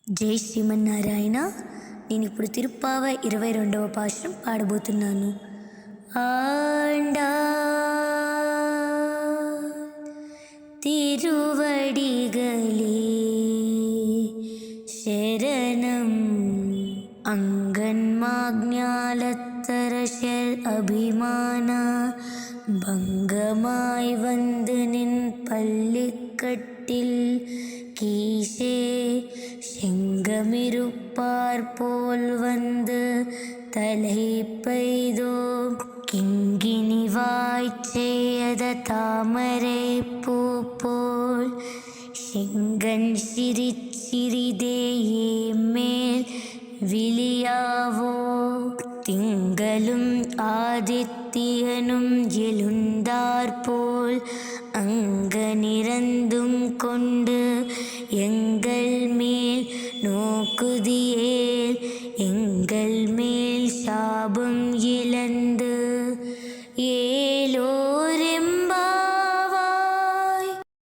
జై శ్రీమన్నారాయణ. నేను ఇప్పుడు తిరుప్పావ 22వ పాశురం పాడబోతున్నాను. ఆండా తిరువడిగలే ശരണം അങ്കന്മാജ്ഞാലത്തരശൽ അഭിമാന ഭംഗമായി വന്ന് നിൻ പള്ളിക്കട്ടിൽ കീശേ செங்கமிருப்பார் போல் வந்து தலை பெய்தோ கிங்கினி வாய்ச்செய்த தாமரை பூ போல் செங்கன் சிரிச்சிறிதே மேல் விழியாவோ திங்களும் ஆதித்யனும் எழுந்தாற்போல் அங்க நிறந்தும் கொண்டு எங்கள் மேல் நோக்குதி